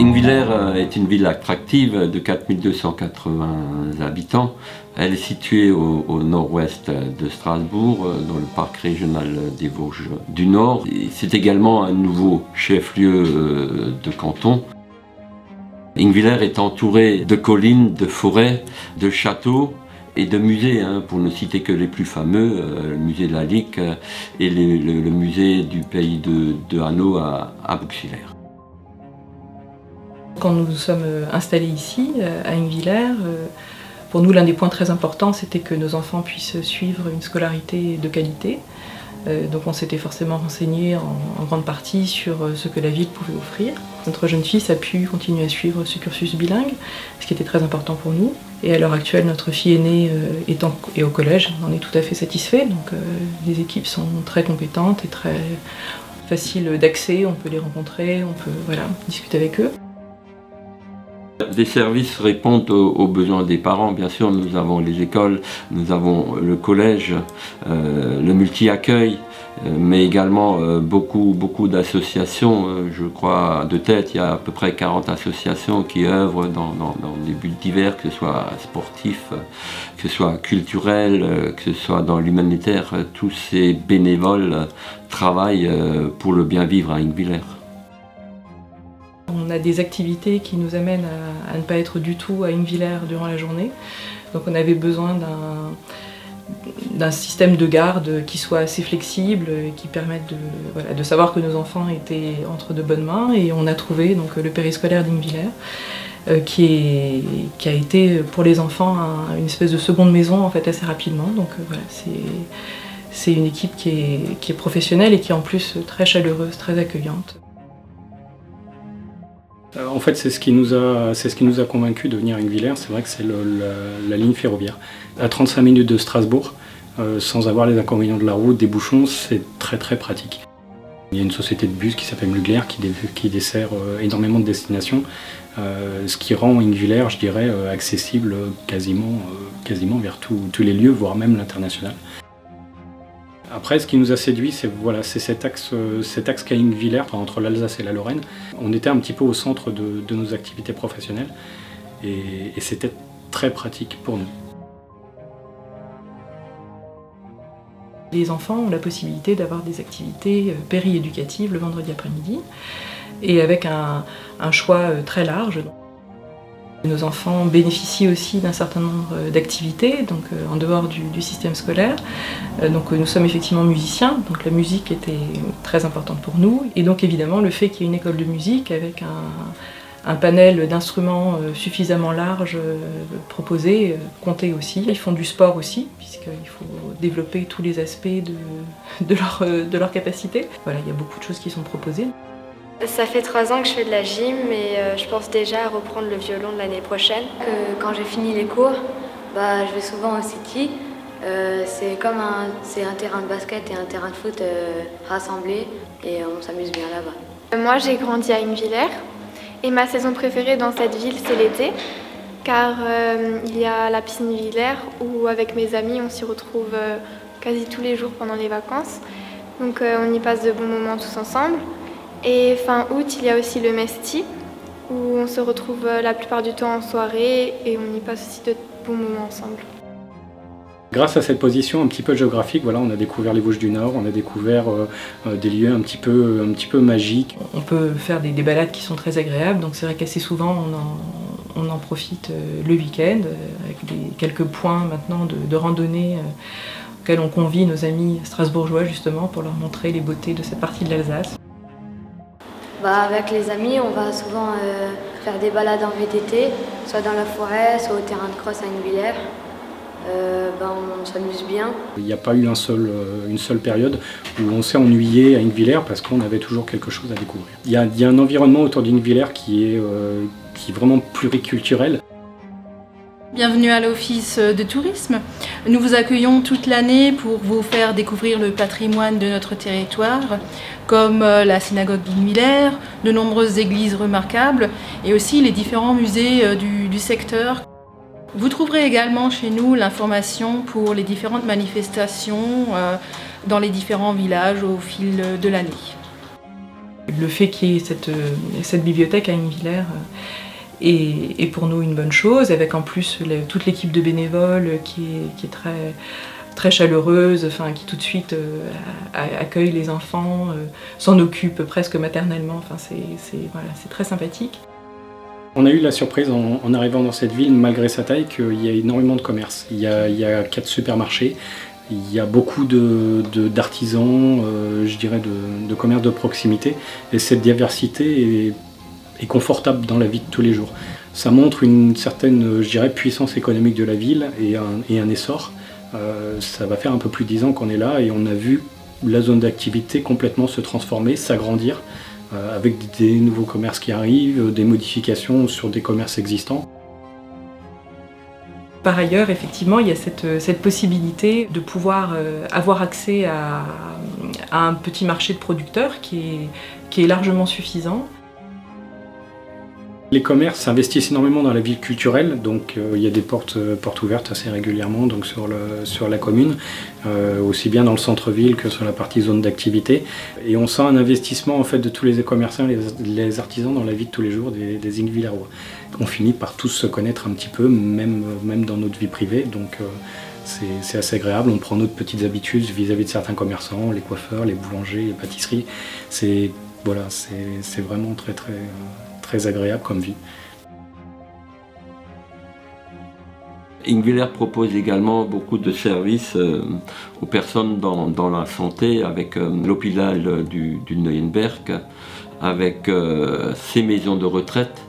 Ingwiller est une ville attractive de 4280 habitants. Elle est située au nord-ouest de Strasbourg, dans le parc régional des Vosges du Nord. C'est également un nouveau chef-lieu de canton. Ingwiller est entouré de collines, de forêts, de châteaux et de musées, pour ne citer que les plus fameux, le musée de la Lique et le musée du pays de Hanau à Bouxwiller. Quand nous nous sommes installés ici, à Ingwiller, pour nous l'un des points très importants c'était que nos enfants puissent suivre une scolarité de qualité. Donc on s'était forcément renseigné en grande partie sur ce que la ville pouvait offrir. Notre jeune fille a pu continuer à suivre ce cursus bilingue, ce qui était très important pour nous. Et à l'heure actuelle, notre fille aînée est au collège, on en est tout à fait satisfait. Donc les équipes sont très compétentes et très faciles d'accès, on peut les rencontrer, on peut discuter avec eux. Les services répondent aux besoins des parents. Bien sûr, nous avons les écoles, nous avons le collège, le multi-accueil, mais également beaucoup d'associations. Je crois de tête, il y a à peu près 40 associations qui œuvrent dans des buts divers, que ce soit sportif, que ce soit culturel, que ce soit dans l'humanitaire. Tous ces bénévoles travaillent pour le bien vivre à Ingwiller. On a des activités qui nous amènent à ne pas être du tout à Ingwiller durant la journée. Donc on avait besoin d'un système de garde qui soit assez flexible, qui permette de savoir que nos enfants étaient entre de bonnes mains. Et on a trouvé donc, le périscolaire d'Ingwiller, qui a été pour les enfants une espèce de seconde maison en fait, assez rapidement. Donc c'est une équipe qui est professionnelle et qui est en plus très chaleureuse, très accueillante. En fait, c'est ce qui nous a convaincus de venir à Ingwiller. C'est vrai que c'est la ligne ferroviaire. À 35 minutes de Strasbourg, sans avoir les inconvénients de la route, des bouchons, c'est très très pratique. Il y a une société de bus qui s'appelle Mugler qui dessert énormément de destinations, ce qui rend Ingwiller, je dirais, accessible quasiment vers tous les lieux, voire même l'international. Après, ce qui nous a séduit, c'est cet axe qu'a Ingwiller, entre l'Alsace et la Lorraine. On était un petit peu au centre de nos activités professionnelles et c'était très pratique pour nous. Les enfants ont la possibilité d'avoir des activités péri-éducatives le vendredi après-midi et avec un choix très large. Nos enfants bénéficient aussi d'un certain nombre d'activités, donc en dehors du système scolaire. Donc nous sommes effectivement musiciens, donc la musique était très importante pour nous. Et donc évidemment le fait qu'il y ait une école de musique avec un panel d'instruments suffisamment large proposé comptait aussi. Ils font du sport aussi, puisqu'il faut développer tous les aspects de leur capacité. Voilà, il y a beaucoup de choses qui sont proposées. Ça fait 3 ans que je fais de la gym et je pense déjà à reprendre le violon de l'année prochaine. Quand j'ai fini les cours, je vais souvent au City. C'est un terrain de basket et un terrain de foot rassemblés et on s'amuse bien là-bas. Moi j'ai grandi à Ingwiller et ma saison préférée dans cette ville c'est l'été car il y a la piscine Ingwiller où avec mes amis on s'y retrouve quasi tous les jours pendant les vacances. Donc on y passe de bons moments tous ensemble. Et fin août, il y a aussi le Mesti, où on se retrouve la plupart du temps en soirée et on y passe aussi de bons moments ensemble. Grâce à cette position un petit peu géographique, on a découvert les Vosges du Nord, on a découvert des lieux un petit peu magiques. On peut faire des balades qui sont très agréables, donc c'est vrai qu'assez souvent on en profite le week-end, avec quelques points maintenant de randonnée auxquels on convie nos amis strasbourgeois justement pour leur montrer les beautés de cette partie de l'Alsace. Avec les amis, on va souvent faire des balades en VTT, soit dans la forêt, soit au terrain de cross à Ingwiller. On s'amuse bien. Il n'y a pas eu une seule période où on s'est ennuyé à Ingwiller parce qu'on avait toujours quelque chose à découvrir. Il y a un environnement autour d'Ingwiller qui est vraiment pluriculturel. Bienvenue à l'Office de tourisme. Nous vous accueillons toute l'année pour vous faire découvrir le patrimoine de notre territoire, comme la synagogue d'Ingwiller, de nombreuses églises remarquables et aussi les différents musées du secteur. Vous trouverez également chez nous l'information pour les différentes manifestations dans les différents villages au fil de l'année. Le fait qu'il y ait cette bibliothèque à Ingwiller est pour nous une bonne chose, avec en plus toute l'équipe de bénévoles qui est très, très chaleureuse, enfin, qui tout de suite accueille les enfants, s'en occupe presque maternellement. Enfin, c'est très sympathique. On a eu la surprise en arrivant dans cette ville, malgré sa taille, qu'il y a énormément de commerce. Il y a 4 supermarchés, il y a beaucoup d'artisans, je dirais de commerce de proximité, et cette diversité est confortable dans la vie de tous les jours. Ça montre une certaine, je dirais, puissance économique de la ville et un essor. Ça va faire un peu plus de 10 ans qu'on est là et on a vu la zone d'activité complètement se transformer, s'agrandir, avec des nouveaux commerces qui arrivent, des modifications sur des commerces existants. Par ailleurs, effectivement, il y a cette possibilité de pouvoir avoir accès à un petit marché de producteurs qui est largement suffisant. Les commerces investissent énormément dans la ville culturelle, donc il y a des portes ouvertes assez régulièrement donc sur la commune, aussi bien dans le centre-ville que sur la partie zone d'activité. Et on sent un investissement en fait de tous les commerçants, les artisans dans la vie de tous les jours des Ingwillerois. On finit par tous se connaître un petit peu, même dans notre vie privée, donc c'est assez agréable. On prend notre petites habitudes vis-à-vis de certains commerçants, les coiffeurs, les boulangers, les pâtisseries. C'est vraiment très agréable comme vie. Ingwiller propose également beaucoup de services aux personnes dans la santé, avec l'hôpital du Neuenberg, avec ses maisons de retraite.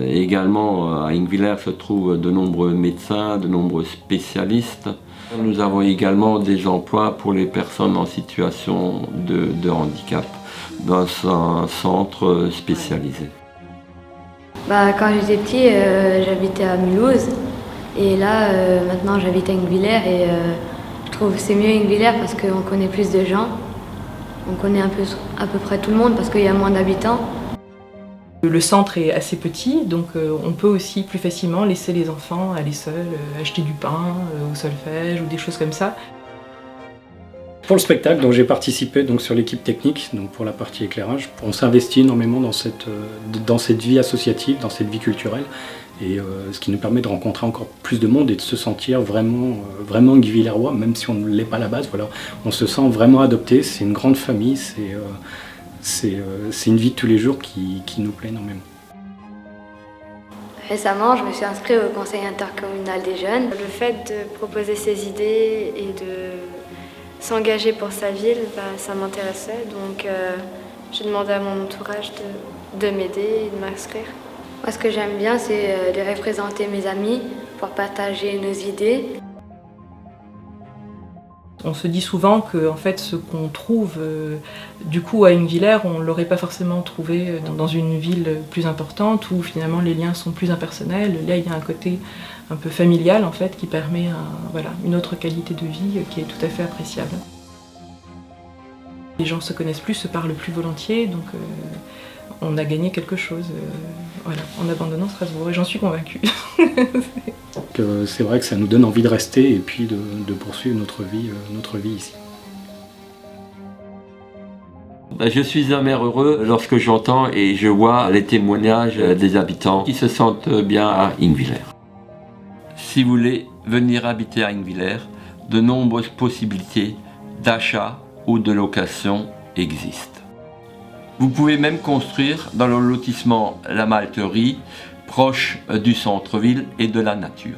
Et également à Ingwiller se trouvent de nombreux médecins, de nombreux spécialistes. Nous avons également des emplois pour les personnes en situation de handicap dans un centre spécialisé. Quand j'étais petit, j'habitais à Mulhouse et là maintenant j'habite à Ingwiller et je trouve que c'est mieux Ingwiller parce qu'on connaît plus de gens, on connaît à peu près tout le monde parce qu'il y a moins d'habitants. Le centre est assez petit, donc on peut aussi plus facilement laisser les enfants aller seuls acheter du pain au solfège ou des choses comme ça. Pour le spectacle, donc j'ai participé donc sur l'équipe technique, donc pour la partie éclairage. On s'investit énormément dans cette vie associative, dans cette vie culturelle, et ce qui nous permet de rencontrer encore plus de monde et de se sentir vraiment Ingwillerois, même si on ne l'est pas à la base. Voilà, on se sent vraiment adopté. C'est une grande famille, c'est une vie de tous les jours qui nous plaît énormément. Récemment, je me suis inscrite au conseil intercommunal des jeunes. Le fait de proposer ses idées et de s'engager pour sa ville, ça m'intéressait, donc j'ai demandé à mon entourage de m'aider et de m'inscrire. Moi, ce que j'aime bien, c'est de représenter mes amis pour partager nos idées. On se dit souvent que en fait, ce qu'on trouve du coup à Ingwiller, on ne l'aurait pas forcément trouvé dans une ville plus importante où finalement les liens sont plus impersonnels. Là, il y a un côté un peu familial en fait qui permet une autre qualité de vie qui est tout à fait appréciable. Les gens se connaissent plus, se parlent plus volontiers, donc on a gagné quelque chose en abandonnant Strasbourg et j'en suis convaincue. C'est vrai que ça nous donne envie de rester et puis de poursuivre notre vie ici. Je suis un maire heureux lorsque j'entends et je vois les témoignages des habitants qui se sentent bien à Ingwiller. Si vous voulez venir habiter à Ingwiller, de nombreuses possibilités d'achat ou de location existent. Vous pouvez même construire dans le lotissement La Malterie, proche du centre-ville et de la nature.